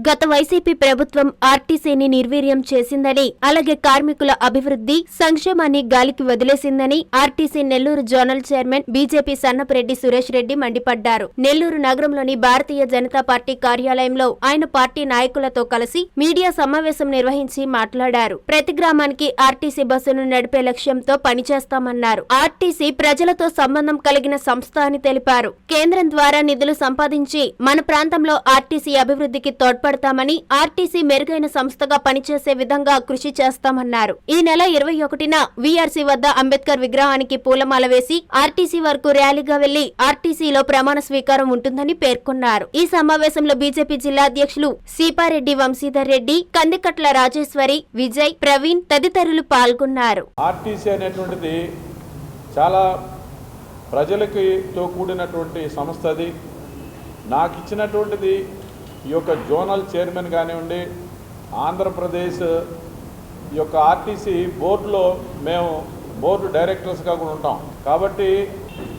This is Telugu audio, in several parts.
గత వైసీపీ ప్రభుత్వం ఆర్టీసీని నిర్వీర్యం చేసిందని, అలాగే కార్మికుల అభివృద్ధి, సంక్షేమాన్ని గాలికి వదిలేసిందని RTC Nellore zonal chairman BJP Sannapureddy Suresh Reddy మండిపడ్డారు. నెల్లూరు నగరంలోని భారతీయ జనతా పార్టీ కార్యాలయంలో ఆయన పార్టీ నాయకులతో కలిసి మీడియా సమావేశం నిర్వహించి మాట్లాడారు. ప్రతి గ్రామానికి ఆర్టీసీ బస్సును నడిపే లక్ష్యంతో పనిచేస్తామన్నారు. ఆర్టీసీ ప్రజలతో సంబంధం కలిగిన సంస్థ అని తెలిపారు. కేంద్రం ద్వారా నిధులు సంపాదించి మన ప్రాంతంలో ఆర్టీసీ అభివృద్ధికి తోడ్పడతామని, ఆర్టీసీ మెరుగైన సంస్థగా పనిచేసే విధంగా కృషి చేస్తామన్నారు. ఈ నెల 21న వీఆర్సీ వద్ద అంబేద్కర్ విగ్రహానికి పూలమాల వేసి ఆర్టీసీ వరకు ర్యాలీగా వెళ్లి ఆర్టీసీలో ప్రమాణ స్వీకారం ఉంటుందని పేర్కొన్నారు. ఈ సమావేశంలో బీజేపీ జిల్లా అధ్యక్షులు సీపారెడ్డి వంశీధర్ రెడ్డి, కందికట్ల రాజేశ్వరి, విజయ్, ప్రవీణ్ తదితరులు పాల్గొన్నారు. ఆర్టీసీ అనేటువంటిది చాలా ప్రజలతో కూడినటువంటి సంస్థ. అది నాకు ఇచ్చినటువంటిది ఈ యొక్క జోనల్ చైర్మన్ కానివ్వండి, ఆంధ్రప్రదేశ్ ఈ యొక్క ఆర్టీసీ బోర్డులో మేము బోర్డు డైరెక్టర్స్గా కూడా ఉంటాం. కాబట్టి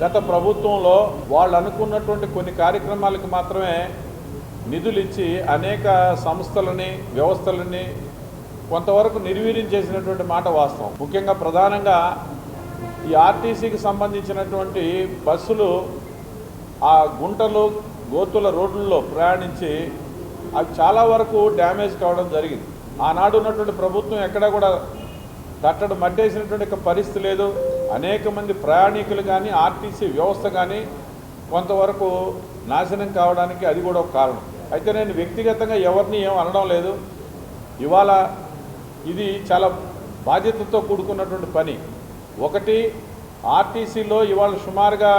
గత ప్రభుత్వంలో వాళ్ళు అనుకున్నటువంటి కొన్ని కార్యక్రమాలకు మాత్రమే నిధులు ఇచ్చి అనేక సంస్థలని, వ్యవస్థలని కొంతవరకు నిర్వీర్యం చేసినటువంటి మాట వాస్తవం. ముఖ్యంగా ప్రధానంగా ఈ ఆర్టీసీకి సంబంధించినటువంటి బస్సులు ఆ గుంటలు గోతుల రోడ్లలో ప్రయాణించి అవి చాలా వరకు డ్యామేజ్ కావడం జరిగింది. ఆనాడు ఉన్నటువంటి ప్రభుత్వం ఎక్కడా కూడా తట్టడు మట్టేసినటువంటి పరిస్థితి లేదు. అనేక మంది ప్రయాణికులు కానీ, ఆర్టీసీ వ్యవస్థ కానీ కొంతవరకు నాశనం కావడానికి అది కూడా ఒక కారణం. అయితే నేను వ్యక్తిగతంగా ఎవరిని ఏం అనడం లేదు. ఇవాళ ఇది చాలా బాధ్యతతో కూడుకున్నటువంటి పని. ఒకటి, ఆర్టీసీలో ఇవాళ సుమారుగా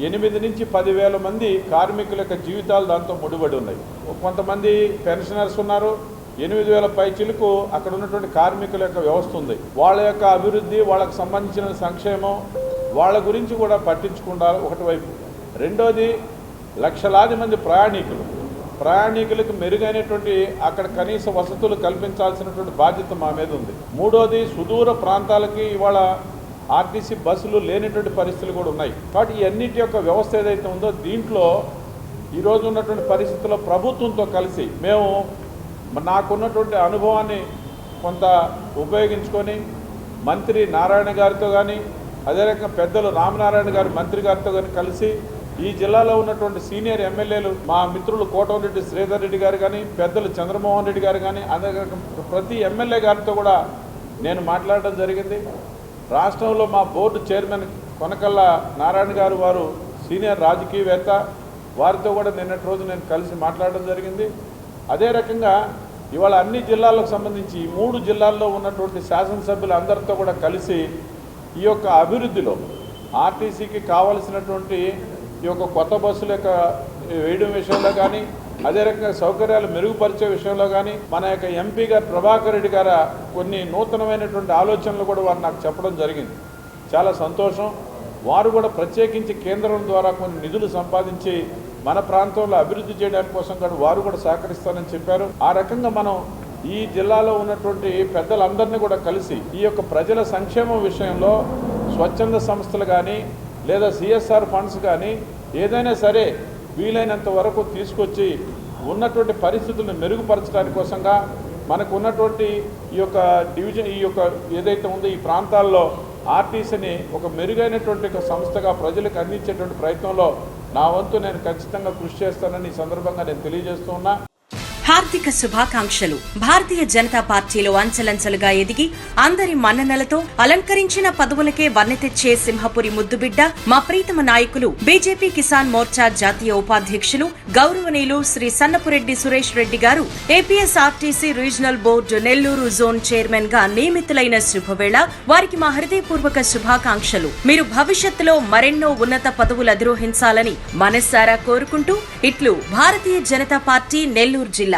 8 నుంచి 10,000 మంది కార్మికుల యొక్క జీవితాలు దాంతో ముడిపడి ఉన్నాయి. కొంతమంది పెన్షనర్స్ ఉన్నారు. 8,000 పైచిలకు అక్కడ ఉన్నటువంటి కార్మికుల యొక్క వ్యవస్థ ఉంది. వాళ్ళ యొక్క అభివృద్ధి, వాళ్ళకు సంబంధించిన సంక్షేమం, వాళ్ళ గురించి కూడా పట్టించుకుంటారు ఒకటి వైపు. రెండోది, లక్షలాది మంది ప్రయాణికులకు మెరుగైనటువంటి అక్కడ కనీస వసతులు కల్పించాల్సినటువంటి బాధ్యత మా మీద ఉంది. మూడోది, సుదూర ప్రాంతాలకి ఇవాళ ఆర్టీసీ బస్సులు లేనటువంటి పరిస్థితులు కూడా ఉన్నాయి. కాబట్టి ఈ అన్నిటి యొక్క వ్యవస్థ ఏదైతే ఉందో దీంట్లో ఈరోజు ఉన్నటువంటి పరిస్థితుల్లో ప్రభుత్వంతో కలిసి మేము నాకున్నటువంటి అనుభవాన్ని కొంత ఉపయోగించుకొని మంత్రి నారాయణ గారితో కానీ, అదే రకంగా పెద్దలు రామనారాయణ గారి మంత్రి గారితో కానీ కలిసి ఈ జిల్లాలో ఉన్నటువంటి సీనియర్ ఎమ్మెల్యేలు మా మిత్రులు కోటమిరెడ్డి శ్రీధర్ రెడ్డి గారు కానీ, పెద్దలు చంద్రమోహన్ రెడ్డి గారు కానీ, అదే ప్రతి ఎమ్మెల్యే గారితో కూడా నేను మాట్లాడడం జరిగింది. రాష్ట్రంలో మా బోర్డు చైర్మన్ కొనకళ్ళ నారాయణ గారు, వారు సీనియర్ రాజకీయవేత్త, వారితో కూడా నిన్నటి రోజు నేను కలిసి మాట్లాడడం జరిగింది. అదే రకంగా ఇవాళ అన్ని జిల్లాలకు సంబంధించి 3 జిల్లాల్లో ఉన్నటువంటి శాసనసభ్యులు అందరితో కూడా కలిసి ఈ యొక్క అభివృద్ధిలో ఆర్టీసీకి కావలసినటువంటి ఈ యొక్క కొత్త బస్సుల యొక్క వేయడం విషయంలో కానీ, అదే రకంగా సౌకర్యాలు మెరుగుపరిచే విషయంలో కానీ మన యొక్క ఎంపీ గారు ప్రభాకర్ రెడ్డి గారు కొన్ని నూతనమైనటువంటి ఆలోచనలు కూడా వారు నాకు చెప్పడం జరిగింది. చాలా సంతోషం. వారు కూడా ప్రత్యేకించి కేంద్రం ద్వారా కొన్ని నిధులు సంపాదించి మన ప్రాంతంలో అభివృద్ధి చేయడానికి కోసం కూడా వారు కూడా సహకరిస్తారని చెప్పారు. ఆ రకంగా మనం ఈ జిల్లాలో ఉన్నటువంటి పెద్దలందరినీ కూడా కలిసి ఈ యొక్క ప్రజల సంక్షేమం విషయంలో స్వచ్ఛంద సంస్థలు కానీ, లేదా సిఎస్ఆర్ ఫండ్స్ కానీ ఏదైనా సరే వీలైనంత వరకు తీసుకొచ్చి ఉన్నటువంటి పరిస్థితులను మెరుగుపరచడానికి కోసంగా మనకు ఉన్నటువంటి ఈ యొక్క డివిజన్, ఈ యొక్క ఏదైతే ఉందో ఈ ప్రాంతాల్లో ఆర్టీసీని ఒక మెరుగైనటువంటి ఒక సంస్థగా ప్రజలకు అందించేటువంటి ప్రయత్నంలో నా వంతు నేను ఖచ్చితంగా కృషి చేస్తానని ఈ సందర్భంగా నేను తెలియజేస్తూ ఉన్నా. హార్దిక శుభాకాంక్షలు. భారతీయ జనతా పార్టీలో అంచెలంచెలుగా ఎదిగి అందరి మన్ననలతో అలంకరించిన పదవులకే వన్నె తెచ్చే సింహపురి ముద్దుబిడ్డ మా ప్రీతమ నాయకులు బీజేపీ కిసాన్ మోర్చా జాతీయ ఉపాధ్యక్షులు గౌరవనీయులు శ్రీ సన్నపురెడ్డి సురేష్ రెడ్డి గారు APSRTC regional board Nellore zone chairman గా నియమితులైన శుభవేళ వారికి మా హృదయపూర్వక శుభాకాంక్షలు. మీరు భవిష్యత్తులో మరెన్నో ఉన్నత పదవులు అధిరోహించాలని మనస్సారా కోరుకుంటూ ఇట్లు భారతీయ జనతా పార్టీ నెల్లూరు జిల్లా.